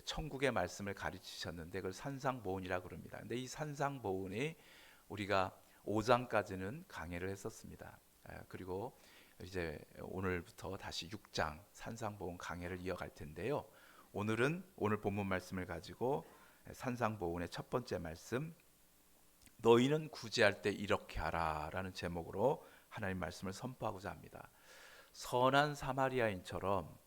천국의 말씀을 가르치셨는데 그걸 산상보훈이라고 그럽니다. 근데 이 산상보훈이 우리가 5장까지는 강해를 했었습니다. 그리고 이제 오늘부터 다시 6장 산상보훈 강해를 이어갈 텐데요. 오늘 본문 말씀을 가지고 산상보훈의 첫 번째 말씀, 너희는 구제할 때 이렇게 하라라는 제목으로 하나님 말씀을 선포하고자 합니다. 선한 사마리아인처럼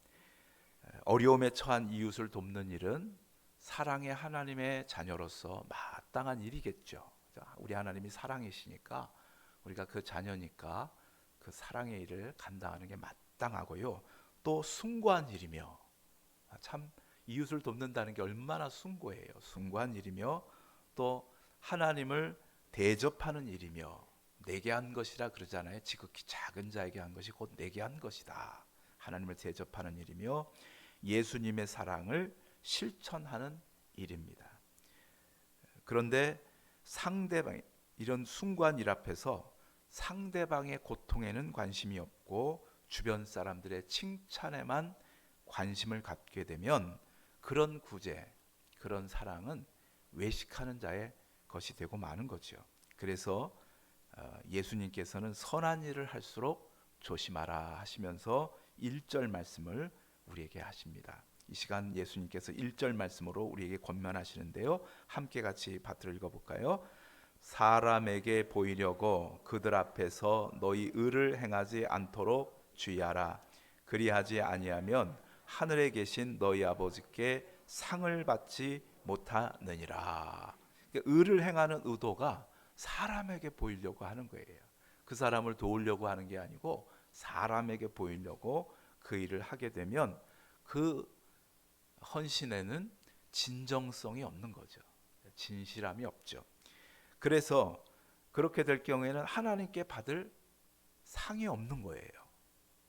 어려움에 처한 이웃을 돕는 일은 사랑의 하나님의 자녀로서 마땅한 일이겠죠. 우리 하나님이 사랑이시니까 우리가 그 자녀니까 그 사랑의 일을 감당하는 게 마땅하고요. 또 숭고한 일이며, 참 이웃을 돕는다는 게 얼마나 숭고해요. 숭고한 일이며 또 하나님을 대접하는 일이며, 내게 한 것이라 그러잖아요. 지극히 작은 자에게 한 것이 곧 내게 한 것이다. 하나님을 대접하는 일이며 예수님의 사랑을 실천하는 일입니다. 그런데 상대방, 이런 숭고한 일 앞에서 상대방의 고통에는 관심이 없고 주변 사람들의 칭찬에만 관심을 갖게 되면 그런 구제, 그런 사랑은 외식하는 자의 것이 되고 마는 거죠. 그래서 예수님께서는 선한 일을 할수록 조심하라 하시면서 1절 말씀을 우리에게 하십니다. 이 시간 예수님께서 1절 말씀으로 우리에게 권면하시는데요. 함께 같이 받들어 읽어볼까요? 사람에게 보이려고 그들 앞에서 너희 의를 행하지 않도록 주의하라. 그리하지 아니하면 하늘에 계신 너희 아버지께 상을 받지 못하느니라. 의를 행하는 의도가 사람에게 보이려고 하는 거예요. 그 사람을 도우려고 하는 게 아니고 사람에게 보이려고 그 일을 하게 되면 그 헌신에는 진정성이 없는 거죠. 진실함이 없죠. 그래서 그렇게 될 경우에는 하나님께 받을 상이 없는 거예요.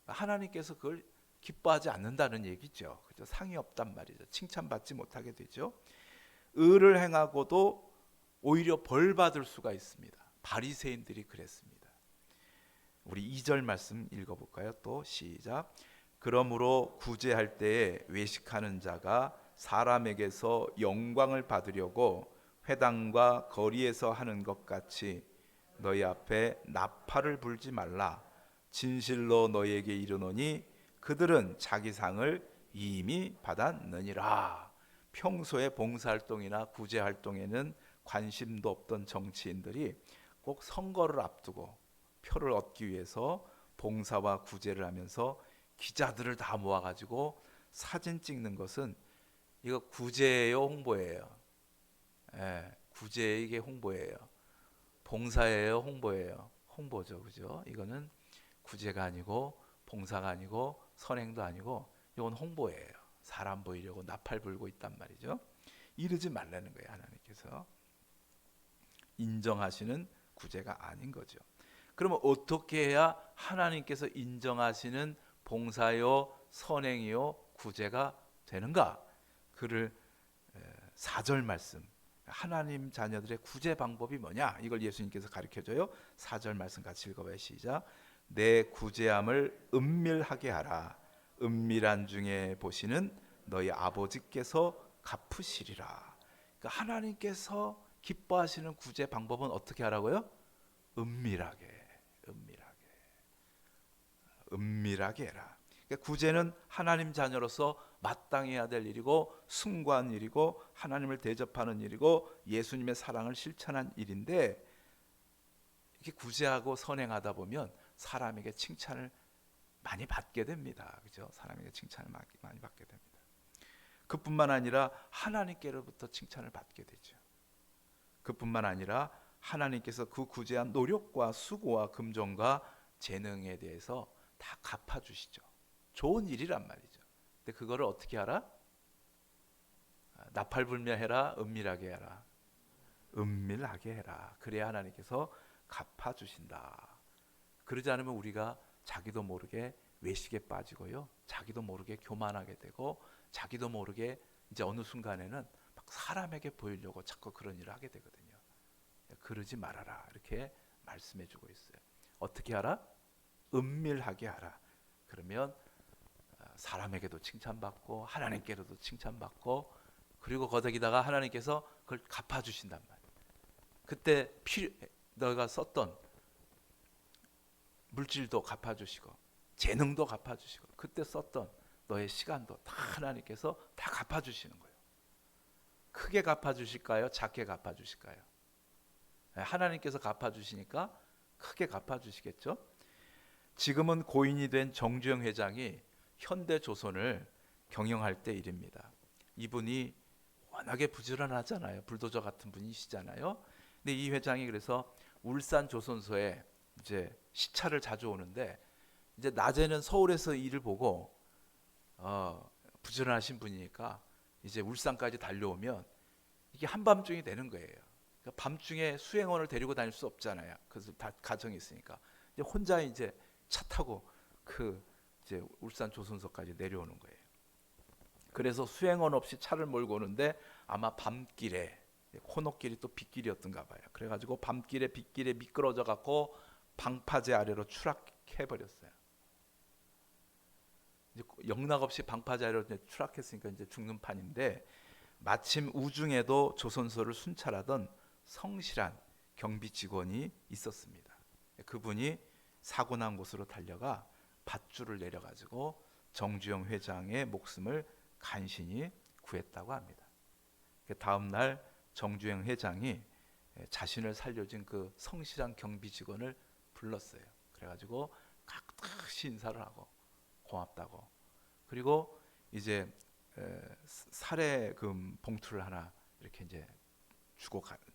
하나님께서 그걸 기뻐하지 않는다는 얘기죠. 그죠? 상이 없단 말이죠. 칭찬받지 못하게 되죠. 의를 행하고도 오히려 벌 받을 수가 있습니다. 바리새인들이 그랬습니다. 우리 2절 말씀 읽어볼까요? 또 시작. 그러므로 구제할 때에 외식하는 자가 사람에게서 영광을 받으려고 회당과 거리에서 하는 것 같이 너희 앞에 나팔을 불지 말라. 진실로 너희에게 이르노니 그들은 자기 상을 이미 받았느니라. 평소에 봉사활동이나 구제활동에는 관심도 없던 정치인들이 꼭 선거를 앞두고 표를 얻기 위해서 봉사와 구제를 하면서 기자들을 다 모아가지고 사진 찍는 것은 이거 구제예요, 홍보예요? 구제, 이게 홍보예요. 봉사예요, 홍보예요? 홍보죠, 그죠? 이거는 구제가 아니고 봉사가 아니고 선행도 아니고 이건 홍보예요. 사람 보이려고 나팔 불고 있단 말이죠. 이러지 말라는 거예요. 하나님께서 인정하시는 구제가 아닌 거죠. 그러면 어떻게 해야 하나님께서 인정하시는 봉사요, 선행이요, 구제가 되는가? 그를 4절 말씀, 하나님 자녀들의 구제 방법이 뭐냐? 이걸 예수님께서 가르쳐줘요. 4절 말씀 같이 읽어봐요. 시작. 내 구제함을 은밀하게 하라. 은밀한 중에 보시는 너희 아버지께서 갚으시리라. 그러니까 하나님께서 기뻐하시는 구제 방법은 어떻게 하라고요? 은밀하게, 은밀하게, 은밀하게 해라. 그러니까 구제는 하나님 자녀로서 마땅히 해야 될 일이고 숭고한 일이고 하나님을 대접하는 일이고 예수님의 사랑을 실천한 일인데, 이렇게 구제하고 선행하다 보면 사람에게 칭찬을 많이 받게 됩니다. 그죠? 사람에게 칭찬을 많이 받게 됩니다. 그뿐만 아니라 하나님께로부터 칭찬을 받게 되죠. 그뿐만 아니라 하나님께서 그 구제한 노력과 수고와 금전과 재능에 대해서 다 갚아주시죠. 좋은 일이란 말이죠. 근데 그거를 어떻게 하라? 나팔 불며 해라? 은밀하게 해라? 은밀하게 해라. 그래야 하나님께서 갚아주신다. 그러지 않으면 우리가 자기도 모르게 외식에 빠지고요, 자기도 모르게 교만하게 되고 자기도 모르게 이제 어느 순간에는 막 사람에게 보이려고 자꾸 그런 일을 하게 되거든요. 그러지 말아라, 이렇게 말씀해주고 있어요. 어떻게 하라? 은밀하게 하라. 그러면 사람에게도 칭찬받고 하나님께로도 칭찬받고 그리고 거기다가 하나님께서 그걸 갚아주신단 말이에요. 그때 너가 썼던 물질도 갚아주시고 재능도 갚아주시고 그때 썼던 너의 시간도 다 하나님께서 다 갚아주시는 거예요. 크게 갚아주실까요? 작게 갚아주실까요? 하나님께서 갚아주시니까 크게 갚아주시겠죠. 지금은 고인이 된 정주영 회장이 현대조선을 경영할 때 일입니다. 이분이 워낙에 부지런하잖아요. 불도저 같은 분이시잖아요. 근데 이 회장이 그래서 울산 조선소에 이제 시차를 자주 오는데 이제 낮에는 서울에서 일을 보고 부지런하신 분이니까 이제 울산까지 달려오면 이게 한밤중이 되는 거예요. 그러니까 밤중에 수행원을 데리고 다닐 수 없잖아요. 그래서 다 가정이 있으니까 이제 혼자 이제 차 타고 그 이제 울산 조선소까지 내려오는 거예요. 그래서 수행원 없이 차를 몰고 오는데 아마 밤길에 코너길이 또 빗길이었던가 봐요. 그래가지고 밤길에 빗길에 미끄러져 갖고 방파제 아래로 추락해 버렸어요. 이제 영락 없이 방파제 아래로 추락했으니까 이제 죽는 판인데 마침 우중에도 조선소를 순찰하던 성실한 경비 직원이 있었습니다. 그분이 사고 난 곳으로 달려가 밧줄을 내려가지고 정주영 회장의 목숨을 간신히 구했다고 합니다. 다음 날 정주영 회장이 자신을 살려준 그 성실한 경비 직원을 불렀어요. 그래가지고 깍듯이 인사를 하고 고맙다고. 그리고 이제 사례금 봉투를 하나 이렇게 이제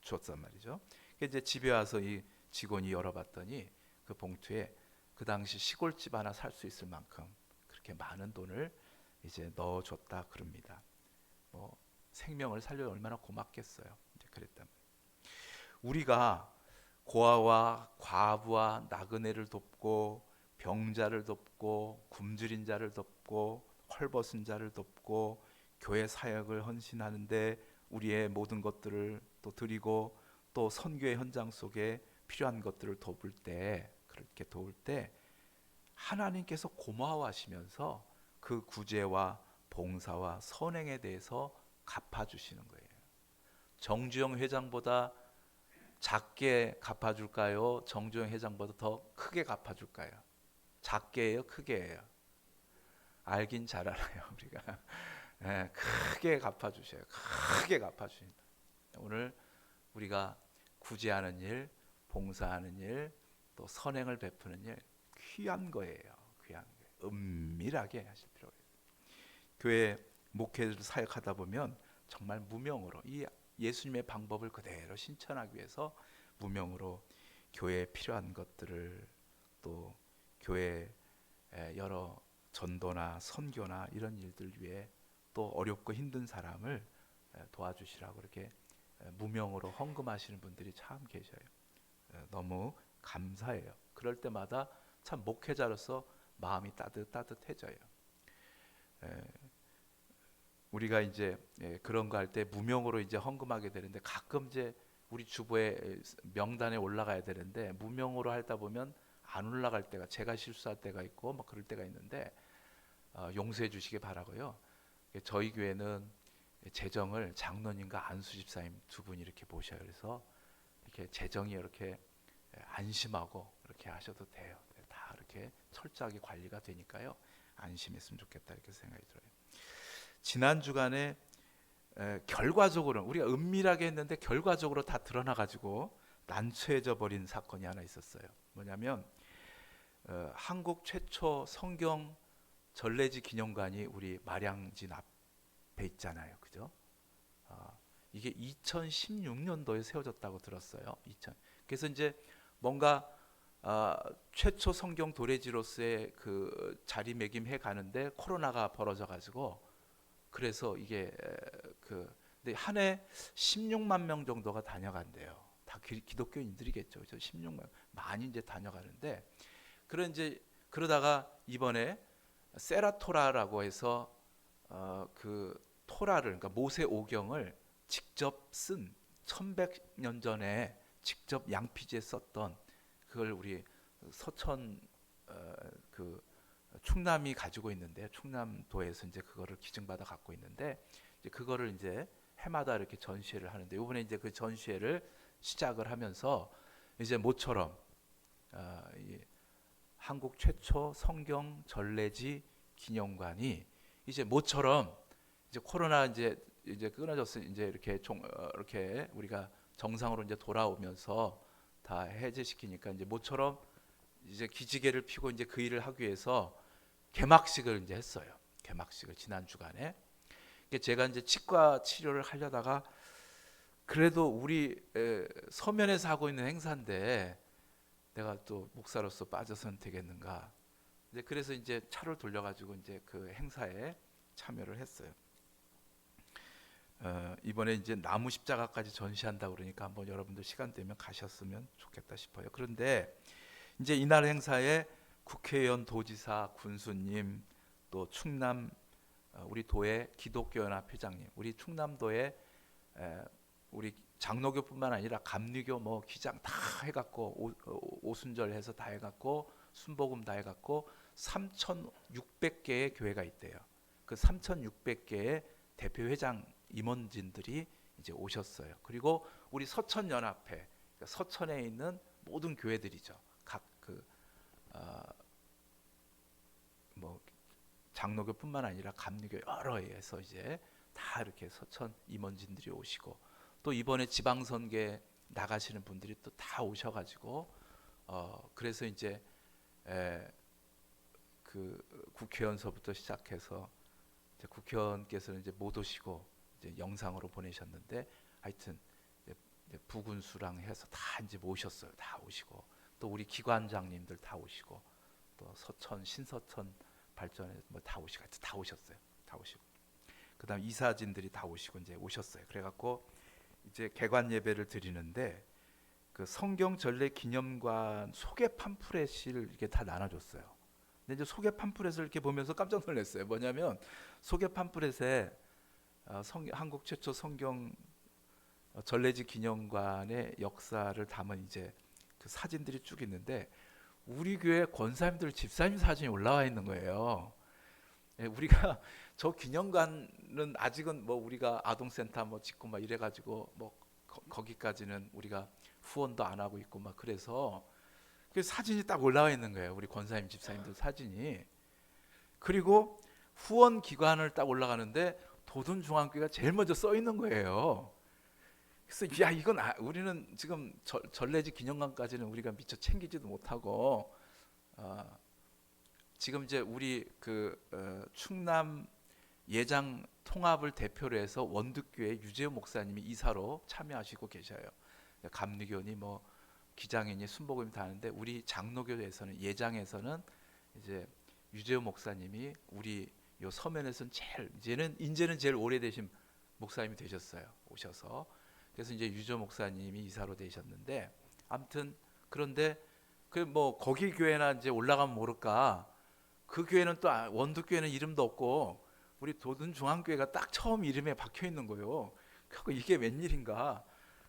줬단 말이죠. 이제 집에 와서 이 직원이 열어봤더니 그 봉투에 그 당시 시골집 하나 살 수 있을 만큼 그렇게 많은 돈을 이제 넣어줬다 그럽니다. 뭐 생명을 살려 얼마나 고맙겠어요. 이제 그랬다면 우리가 고아와 과부와 나그네를 돕고 병자를 돕고 굶주린 자를 돕고 헐벗은 자를 돕고 교회 사역을 헌신하는데 우리의 모든 것들을 또 드리고 또 선교의 현장 속에 필요한 것들을 돕을 때 그렇게 도울 때 하나님께서 고마워하시면서 그 구제와 봉사와 선행에 대해서 갚아주시는 거예요. 정주영 회장보다 작게 갚아줄까요? 정주영 회장보다 더 크게 갚아줄까요? 작게예요? 크게예요? 알긴 잘 알아요. 우리가 크게 갚아주셔요. 크게 갚아주신다. 오늘 우리가 구제하는 일, 봉사하는 일, 또 선행을 베푸는 일 귀한 거예요. 귀한 거예요. 은밀하게 하실 필요가 있어요. 교회 목회를 사역하다 보면 정말 무명으로 이 예수님의 방법을 그대로 실천하기 위해서 무명으로 교회에 필요한 것들을 또 교회 여러 전도나 선교나 이런 일들 위해 또 어렵고 힘든 사람을 도와주시라고 이렇게 무명으로 헌금하시는 분들이 참 계셔요. 너무 감사해요. 그럴 때마다 참 목회자로서 마음이 따뜻해져요. 우리가 이제 그런 거 할 때 무명으로 이제 헌금하게 되는데 가끔 이제 우리 주보에 명단에 올라가야 되는데 무명으로 하다 보면 안 올라갈 때가 제가 실수할 때가 있고 막 그럴 때가 있는데 용서해 주시기 바라고요. 저희 교회는 재정을 장로님과 안수 집사님 두 분이 이렇게 보셔요. 그래서 이렇게 재정이 이렇게 안심하고 이렇게 하셔도 돼요. 다 이렇게 철저하게 관리가 되니까요. 안심했으면 좋겠다 이렇게 생각이 들어요. 지난 주간에 결과적으로 우리가 은밀하게 했는데 결과적으로 다 드러나가지고 난처해져 버린 사건이 하나 있었어요. 뭐냐면 한국 최초 성경 전래지 기념관이 우리 마량진 앞에 있잖아요, 그죠? 이게 2016년도에 세워졌다고 들었어요. 그래서 이제 뭔가 최초 성경 도래지로서의 그 자리매김해 가는데 코로나가 벌어져가지고 그래서 이게 근데 한 해 16만 명 정도가 다녀간대요. 다 기독교인들이겠죠. 그래서 16만 많이 이제 다녀가는데 그러다가 이번에 세라토라라고 해서 그 토라를 그러니까 모세 오경을 직접 쓴 1100년 전에 직접 양피지에 썼던 그걸 우리 서천 그 충남이 가지고 있는데 충남도에서 이제 그거를 기증받아 갖고 있는데 이제 그거를 이제 해마다 이렇게 전시회를 하는데 이번에 이제 그 전시회를 시작을 하면서 이제 모처럼 이 한국 최초 성경 전래지 기념관이 이제 모처럼 이제 코로나 이제 끊어졌으 이제 이렇게 이렇게 우리가 정상으로 이제 돌아오면서 다 해제시키니까 이제 모처럼 이제 기지개를 펴고 이제 그 일을 하기 위해서 개막식을 이제 했어요. 개막식을 지난 주간에. 제가 이제 치과 치료를 하려다가 그래도 우리 서면에서 하고 있는 행사인데 내가 또 목사로서 빠져서는 되겠는가. 이제 그래서 이제 차를 돌려가지고 이제 그 행사에 참여를 했어요. 이번에 이제 나무 십자가까지 전시한다 그러니까 한번 여러분들 시간 되면 가셨으면 좋겠다 싶어요. 그런데 이제 이날 행사에 국회의원, 도지사, 군수님, 또 충남 우리 도의 기독교연합 회장님, 우리 충남도의 우리 장로교뿐만 아니라 감리교 뭐 기장 다 해갖고 오순절 해서 다 해갖고 순복음 다 해갖고 3,600개의 교회가 있대요. 그 3,600개의 대표 회장 임원진들이 이제 오셨어요. 그리고 우리 서천연합회, 그러니까 서천에 있는 모든 교회들이죠. 각 뭐 장로교뿐만 아니라 감리교 여러 에서 이제 다 이렇게 서천 임원진들이 오시고 또 이번에 지방선거에 나가시는 분들이 또 다 오셔가지고 그래서 이제 그 국회의원서부터 시작해서 이제 국회의원께서는 이제 못 오시고 이제 영상으로 보내셨는데 하여튼 이제 부군수랑 해서 다 이제 모셨어요. 다 오시고 또 우리 기관장님들 다 오시고 또 서천 신서천 발전에 뭐 다 오시고 하여튼 다 오셨어요. 다 오시고 그다음 이사진들이 다 오시고 이제 오셨어요. 그래갖고 이제 개관 예배를 드리는데 그 성경 전래 기념관 소개 팜프렛을 이렇게 다 나눠줬어요. 근데 이제 소개 팜프렛을 이렇게 보면서 깜짝 놀랐어요. 뭐냐면 소개 팜프렛에 한국 최초 성경 전래지 기념관의 역사를 담은 이제 그 사진들이 쭉 있는데 우리 교회 권사님들 집사님 사진이 올라와 있는 거예요. 우리가 저 기념관은 아직은 뭐 우리가 아동센터 뭐 짓고 막 이래가지고 뭐 거기까지는 우리가 후원도 안 하고 있고 막 그래서 그 사진이 딱 올라와 있는 거예요. 우리 권사님 집사님들 사진이. 그리고 후원 기관을 딱 올라가는데 도둔중앙교회가 제일 먼저 써 있는 거예요. 그래서 야 이건 우리는 지금 전래지 기념관까지는 우리가 미처 챙기지도 못하고 지금 이제 우리 충남 예장 통합을 대표로 해서 원두교회 유재호 목사님이 이사로 참여하시고 계셔요. 감리교니 뭐 기장이니 순복음이 다 하는데 우리 장로교에서는 예장에서는 이제 유재호 목사님이 우리 요 서면에서는 이제는 제일 오래되신 목사님이 되셨어요. 오셔서 그래서 이제 유재호 목사님이 이사로 되셨는데 아무튼 그런데 그 뭐 거기 교회나 이제 올라가면 모를까 그 교회는 또 원두교회는 이름도 없고 우리 도둔중앙교회가 딱 처음 이름에 박혀 있는 거예요. 그리고 이게 웬일인가?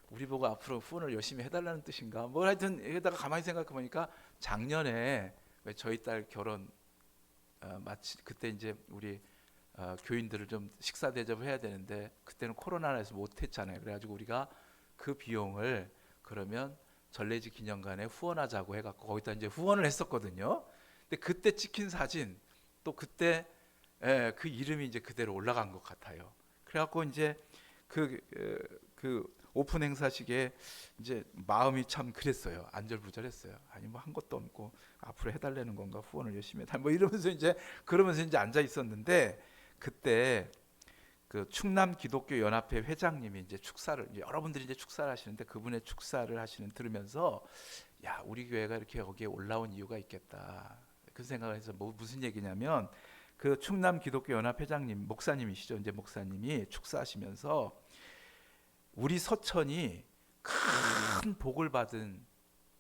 우리 보고 앞으로 후원을 열심히 해달라는 뜻인가? 뭐 하여튼 여기다가 가만히 생각해 보니까 작년에 왜 저희 딸 결혼 마치 그때 이제 우리 교인들을 좀 식사 대접을 해야 되는데 그때는 코로나라서 못했잖아요. 그래가지고 우리가 그 비용을 그러면 전래지 기념관에 후원하자고 해갖고 거기다 이제 후원을 했었거든요. 근데 그때 찍힌 사진 또 그때 그 이름이 이제 그대로 올라간 것 같아요. 그래갖고 이제 그 오픈 행사식에 이제 마음이 참 그랬어요. 안절부절했어요. 아니 뭐 한 것도 없고 앞으로 해달라는 건가 후원을 열심히 해달 뭐 이러면서 이제 그러면서 이제 앉아 있었는데 그때 그 충남 기독교 연합회 회장님이 이제 축사를 여러분들이 이제 축사를 하시는데 그분의 축사를 하시는 들으면서 야 우리 교회가 이렇게 거기에 올라온 이유가 있겠다 그 생각을 해서 뭐 무슨 얘기냐면 그 충남 기독교 연합 회장님 목사님이시죠. 이제 목사님이 축사하시면서 우리 서천이 큰 복을 받은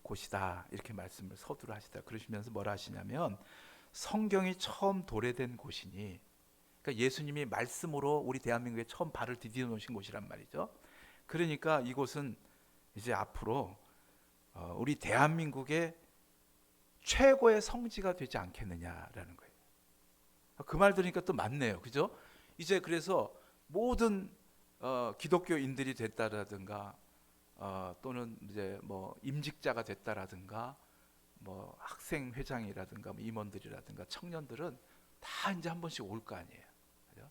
곳이다 이렇게 말씀을 서두를 하시다. 그러시면서 뭐라 하시냐면 성경이 처음 도래된 곳이니 그러니까 예수님이 말씀으로 우리 대한민국에 처음 발을 디디어 놓으신 곳이란 말이죠. 그러니까 이곳은 이제 앞으로 우리 대한민국의 최고의 성지가 되지 않겠느냐라는 거예요. 그 말 들으니까 또 맞네요. 그죠? 이제 그래서 모든 기독교인들이 됐다라든가 또는 이제 뭐 임직자가 됐다라든가 뭐 학생 회장이라든가 뭐 임원들이라든가 청년들은 다 이제 한 번씩 올 거 아니에요. 그죠?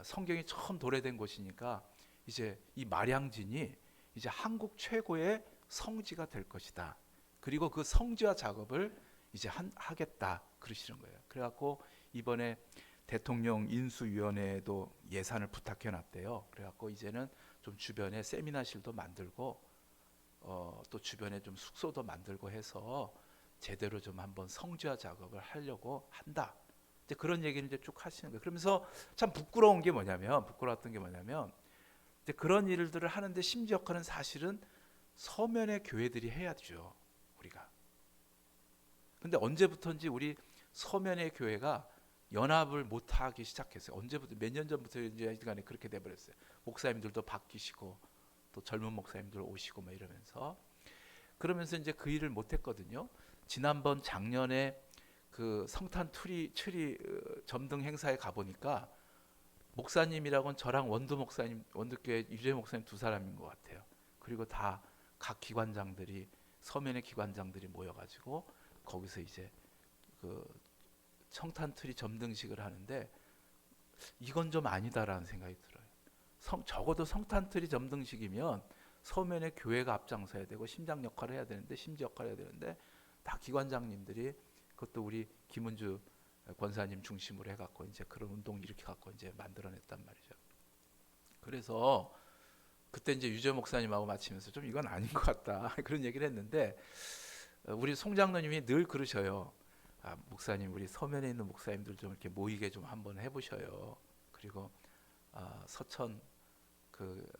성경이 처음 도래된 곳이니까 이제 이 마량진이 이제 한국 최고의 성지가 될 것이다. 그리고 그 성지화 작업을 이제 하겠다 그러시는 거예요. 그래갖고 이번에 대통령 인수위원회에도 예산을 부탁해 놨대요. 그래갖고 이제는 좀 주변에 세미나실도 만들고 또 주변에 좀 숙소도 만들고 해서 제대로 좀 한번 성지화 작업을 하려고 한다. 이제 그런 얘기를 이제 쭉 하시는 거예요. 그러면서 참 부끄러웠던 게 뭐냐면 이제 그런 일들을 하는데 심지어는 사실은 서면의 교회들이 해야죠. 우리가. 근데 언제부턴지 우리 서면의 교회가 연합을 못 하기 시작했어요. 언제부터 몇 년 전부터인지 간에 그렇게 돼 버렸어요. 목사님들도 바뀌시고 또 젊은 목사님들 오시고 뭐 이러면서 그러면서 이제 그 일을 못 했거든요. 지난번 작년에 그 성탄 트리 점등 행사에 가 보니까 목사님이라고는 저랑 원두 목사님, 원두교회 유재 목사님 두 사람인 것 같아요. 그리고 다 각 기관장들이 서면의 기관장들이 모여가지고 거기서 이제 그 성탄 트리 점등식을 하는데 이건 좀 아니다라는 생각이 들어요. 적어도 성탄 트리 점등식이면 서면의 교회가 앞장서야 되고 심장 역할을 해야 되는데 심지 역할을 해야 되는데 다 기관장님들이 그것도 우리 김은주 권사님 중심으로 해갖고 이제 그런 운동 이렇게 갖고 이제 만들어냈단 말이죠. 그래서 그때 이제 유재 목사님하고 마치면서 좀 이건 아닌 것 같다 그런 얘기를 했는데 우리 송 장로님이 늘 그러셔요. 목사님 우리 서면에 있는 목사님들 좀 이렇게 모이게 좀 한번 해보셔요. 그리고 서천 그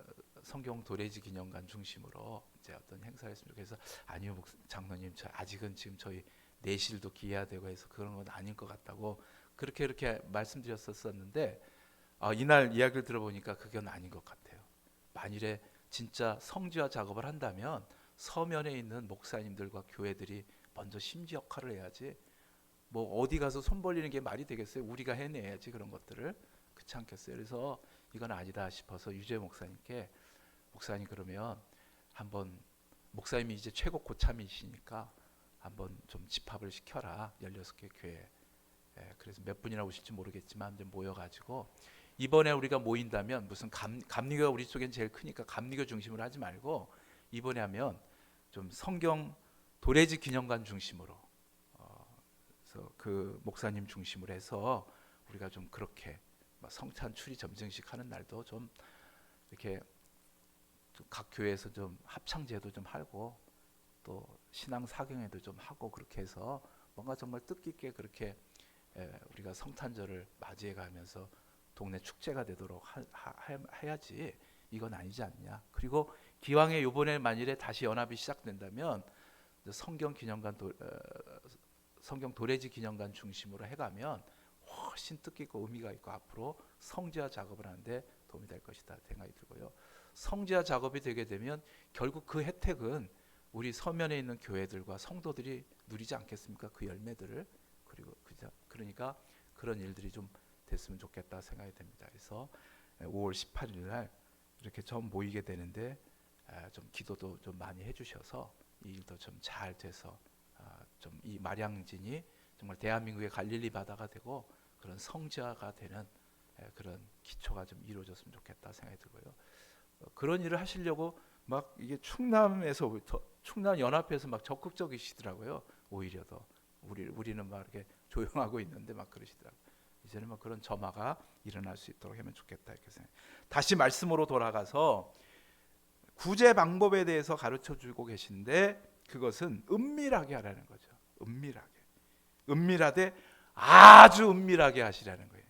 성경 도래지 기념관 중심으로 이제 어떤 행사를 했으면 좋겠어서 아니요 장로님 아직은 지금 저희 내실도 기해야 되고 해서 그런 건 아닌 것 같다고 그렇게 말씀드렸었는데 이날 이야기를 들어보니까 그건 아닌 것 같아요. 만일에 진짜 성지화 작업을 한다면 서면에 있는 목사님들과 교회들이 먼저 심지 역할을 해야지 뭐 어디 가서 손 벌리는 게 말이 되겠어요. 우리가 해내야지 그런 것들을. 그렇지 않겠어요. 그래서 이건 아니다 싶어서 유재 목사님께 목사님 그러면 한번 목사님이 이제 최고 고참이시니까 한번 좀 집합을 시켜라. 16개 교회. 그래서 몇 분이나 오실지 모르겠지만 이제 모여가지고 이번에 우리가 모인다면 무슨 감리교가 우리 쪽엔 제일 크니까 감리교 중심으로 하지 말고 이번에 하면 좀 성경 도래지 기념관 중심으로 그래서 그 목사님 중심으로 해서 우리가 좀 그렇게 성찬 추리 점증식 하는 날도 좀 이렇게 각 교회에서 좀 합창제도 좀 하고 또 신앙 사경회도 좀 하고 그렇게 해서 뭔가 정말 뜻깊게 그렇게 우리가 성탄절을 맞이해 가면서 동네 축제가 되도록 해야지 이건 아니지 않냐. 그리고 기왕에 요번에 만일에 다시 연합이 시작된다면 성경 기념관 성경 도래지 기념관 중심으로 해가면 훨씬 뜻깊고 의미가 있고 앞으로 성지화 작업을 하는데 도움이 될 것이다 생각이 들고요. 성지화 작업이 되게 되면 결국 그 혜택은 우리 서면에 있는 교회들과 성도들이 누리지 않겠습니까? 그 열매들을. 그리고 그러니까 그런 일들이 좀 됐으면 좋겠다 생각이 됩니다. 그래서 5월 18일 날 이렇게 처음 모이게 되는데 좀 기도도 좀 많이 해주셔서 이 일도 좀 잘 돼서 좀 이 마량진이 정말 대한민국의 갈릴리 바다가 되고 그런 성지화가 되는 그런 기초가 좀 이루어졌으면 좋겠다 생각이 들고요. 그런 일을 하시려고 막 이게 충남 연합회에서 막 적극적이시더라고요. 오히려 더 우리는 막 이렇게 조용하고 있는데 막 그러시더라고요. 이제는 뭐 그런 점화가 일어날 수 있도록 하면 좋겠다 이렇게 생각. 다시 말씀으로 돌아가서 구제 방법에 대해서 가르쳐 주고 계신데 그것은 은밀하게 하라는 거죠. 은밀하되 아주 은밀하게 하시라는 거예요.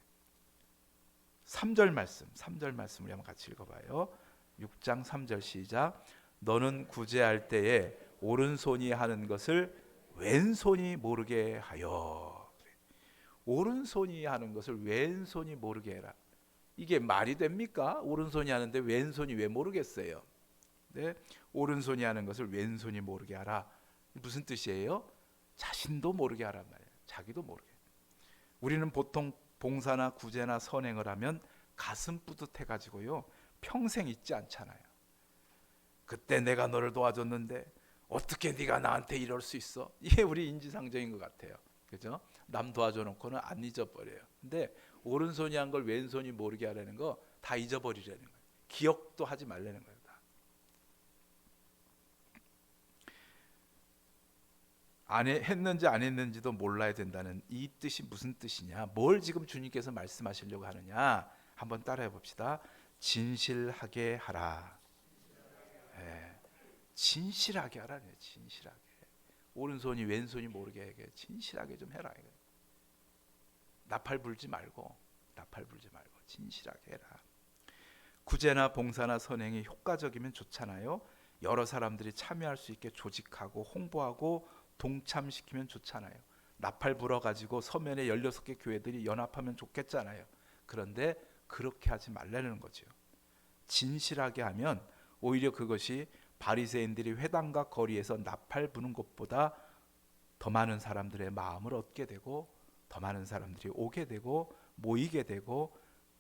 3절 말씀 우리 한번 같이 읽어봐요. 6장 3절 시작. 너는 구제할 때에 오른손이 하는 것을 왼손이 모르게 하여. 오른손이 하는 것을 왼손이 모르게 해라. 이게 말이 됩니까? 오른손이 하는데 왼손이 왜 모르겠어요? 네, 오른손이 하는 것을 왼손이 모르게 하라. 무슨 뜻이에요? 자신도 모르게 하란 말이에요. 자기도 모르게. 우리는 보통 봉사나 구제나 선행을 하면 가슴 뿌듯해 가지고요 평생 잊지 않잖아요. 그때 내가 너를 도와줬는데 어떻게 네가 나한테 이럴 수 있어? 이게 우리 인지상정인 것 같아요. 그죠? 남 도와줘 놓고는 안 잊어버려요. 근데 오른손이 한 걸 왼손이 모르게 하려는 거 다 잊어버리려는 거예요. 기억도 하지 말라는 거예요. 했는지 안 했는지도 몰라야 된다는 이 뜻이 무슨 뜻이냐? 뭘 지금 주님께서 말씀하시려고 하느냐? 한번 따라해 봅시다. 진실하게 하라. 예, 진실하게 하라네요. 진실하게. 오른손이 왼손이 모르게 하게 진실하게 좀 해라. 나팔 불지 말고 진실하게 해라. 구제나 봉사나 선행이 효과적이면 좋잖아요. 여러 사람들이 참여할 수 있게 조직하고 홍보하고 동참시키면 좋잖아요. 나팔 불어가지고 서면에 16개 교회들이 연합하면 좋겠잖아요. 그런데 그렇게 하지 말라는 거죠. 진실하게 하면 오히려 그것이 바리새인들이 회당과 거리에서 나팔 부는 것보다 더 많은 사람들의 마음을 얻게 되고 더 많은 사람들이 오게 되고 모이게 되고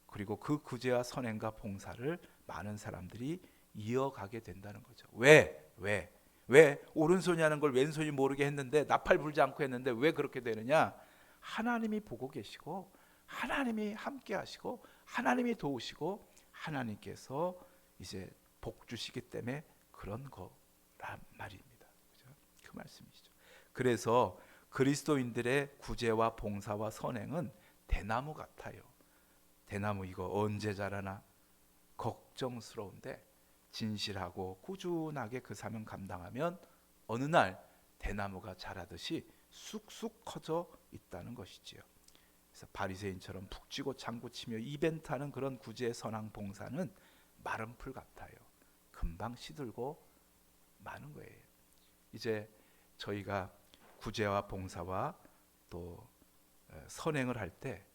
그리고 그 구제와 선행과 봉사를 많은 사람들이 이어가게 된다는 거죠. 왜 오른손이 하는 걸 왼손이 모르게 했는데 나팔 불지 않고 했는데 왜 그렇게 되느냐? 하나님이 보고 계시고 하나님이 함께 하시고 하나님이 도우시고 하나님께서 이제 복 주시기 때문에 그런 거란 말입니다. 그죠? 그 말씀이시죠. 그래서 그리스도인들의 구제와 봉사와 선행은 대나무 같아요. 대나무 이거 언제 자라나 걱정스러운데 진실하고 꾸준하게 그 사명 감당하면 어느 날 대나무가 자라듯이 쑥쑥 커져 있다는 것이지요. 그래서 바리새인처럼 푹 쥐고 장구치며 이벤트하는 그런 구제 선행 봉사는 마른 풀 같아요. 금방 시들고 마는 거예요. 이제 저희가 구제와 봉사와 또 선행을 할 때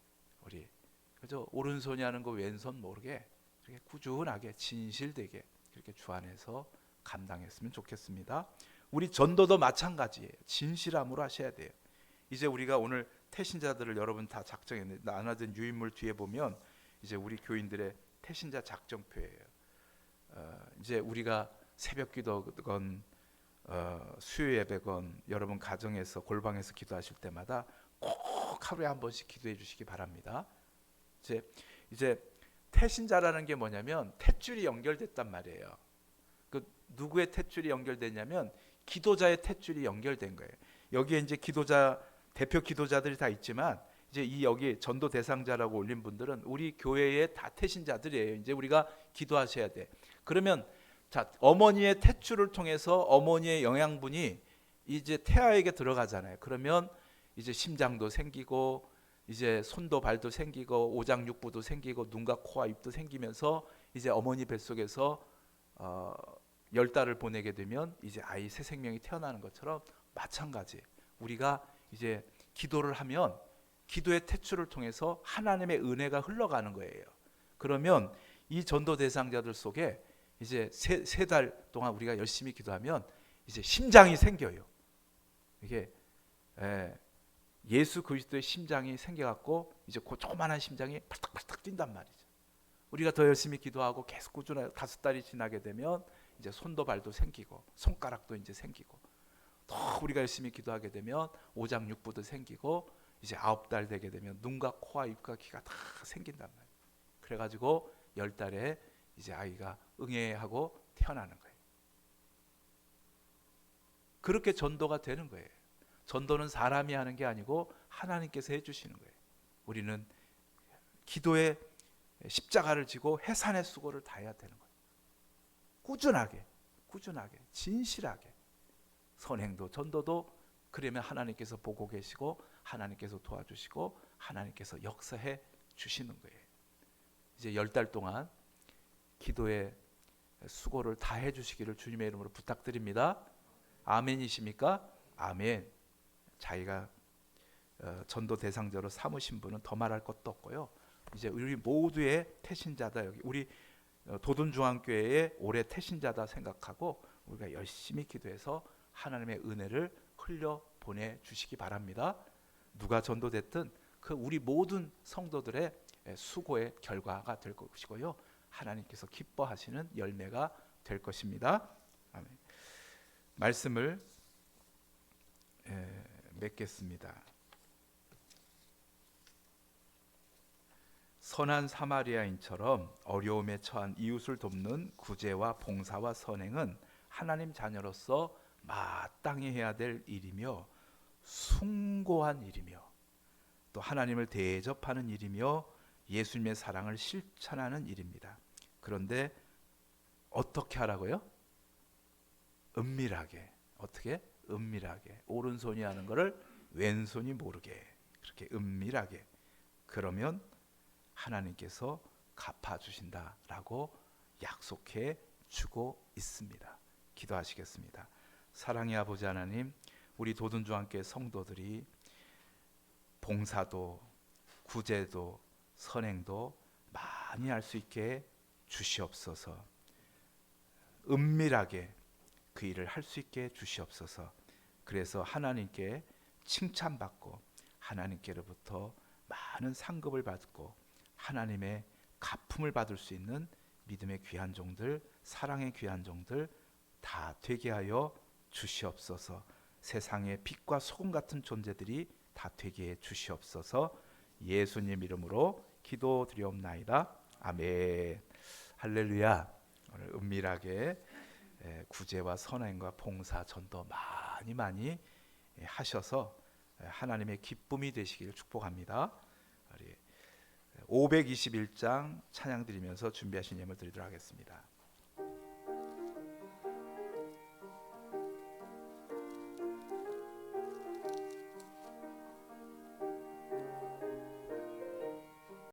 우리 그저 오른손이 하는 거 왼손 모르게 이렇게 꾸준하게 진실되게 그렇게 주 안에서 감당했으면 좋겠습니다. 우리 전도도 마찬가지예요. 진실함으로 하셔야 돼요. 이제 우리가 오늘 태신자들을 여러분 다 작정했는데 나눠진 유인물 뒤에 보면 이제 우리 교인들의 태신자 작정표예요. 이제 우리가 새벽 기도건 수요 예배건 여러분 가정에서 골방에서 기도하실 때마다 꼭 하루에 한 번씩 기도해 주시기 바랍니다. 이제 태신자라는 게 뭐냐면 탯줄이 연결됐단 말이에요. 그 누구의 탯줄이 연결됐냐면 기도자의 탯줄이 연결된 거예요. 여기에 이제 기도자 대표 기도자들이 다 있지만 이제 이 여기 전도 대상자라고 올린 분들은 우리 교회의 다 태신자들이에요. 이제 우리가 기도하셔야 돼. 그러면 자 어머니의 탯줄을 통해서 어머니의 영양분이 이제 태아에게 들어가잖아요. 그러면 이제 심장도 생기고 이제 손도 발도 생기고 오장육부도 생기고 눈과 코와 입도 생기면서 이제 어머니 뱃속에서 10달을 보내게 되면 이제 아이 새 생명이 태어나는 것처럼 마찬가지. 우리가 이제 기도를 하면 기도의 탯줄을 통해서 하나님의 은혜가 흘러가는 거예요. 그러면 이 전도 대상자들 속에 이제 세 달 동안 우리가 열심히 기도하면 이제 심장이 생겨요. 이게 예수 그리스도의 심장이 생겨갖고 이제 그 조그만한 심장이 팔딱팔딱 뛴단 말이죠. 우리가 더 열심히 기도하고 계속 꾸준하게 5달이 지나게 되면 이제 손도 발도 생기고 손가락도 이제 생기고 더 우리가 열심히 기도하게 되면 오장육부도 생기고 이제 9달 되게 되면 눈과 코와 입과 귀가 다 생긴단 말이에요. 그래가지고 10달에 이제 아이가 응애하고 태어나는 거예요. 그렇게 전도가 되는 거예요. 전도는 사람이 하는 게 아니고 하나님께서 해주시는 거예요. 우리는 기도에 십자가를 지고 해산의 수고를 다해야 되는 거예요. 꾸준하게 진실하게 선행도 전도도 그러면 하나님께서 보고 계시고 하나님께서 도와주시고 하나님께서 역사해 주시는 거예요. 이제 10달 동안 기도에 수고를 다해 주시기를 주님의 이름으로 부탁드립니다. 아멘이십니까? 아멘. 자기가 전도 대상자로 삼으신 분은 더 말할 것도 없고요. 이제 우리 모두의 태신자다. 여기 우리 도둔중앙교회의 올해 태신자다 생각하고 우리가 열심히 기도해서 하나님의 은혜를 흘려 보내 주시기 바랍니다. 누가 전도됐든 그 우리 모든 성도들의 수고의 결과가 될 것이고요. 하나님께서 기뻐하시는 열매가 될 것입니다. 아멘. 말씀을 맺겠습니다. 선한 사마리아인처럼 어려움에 처한 이웃을 돕는 구제와 봉사와 선행은 하나님 자녀로서 마땅히 해야 될 일이며 숭고한 일이며 또 하나님을 대접하는 일이며 예수님의 사랑을 실천하는 일입니다. 그런데 어떻게 하라고요? 은밀하게. 어떻게? 은밀하게. 오른손이 하는 것을 왼손이 모르게. 그렇게 은밀하게. 그러면 하나님께서 갚아주신다라고 약속해 주고 있습니다. 기도하시겠습니다. 사랑의 아버지 하나님, 우리 도든주함께 성도들이 봉사도 구제도 선행도 많이 할 수 있게 주시옵소서. 은밀하게 그 일을 할 수 있게 주시옵소서. 그래서 하나님께 칭찬받고 하나님께로부터 많은 상급을 받고 하나님의 갚음을 받을 수 있는 믿음의 귀한 종들, 사랑의 귀한 종들 다 되게 하여 주시옵소서. 세상의 빛과 소금 같은 존재들이 다 되게 해 주시옵소서. 예수님 이름으로 기도드리옵나이다. 아멘. 할렐루야. 오늘 은밀하게 구제와 선행과 봉사 전도 많이 하셔서 하나님의 기쁨이 되시길 축복합니다. 521장 찬양 드리면서 준비하신 예물 드리도록 하겠습니다.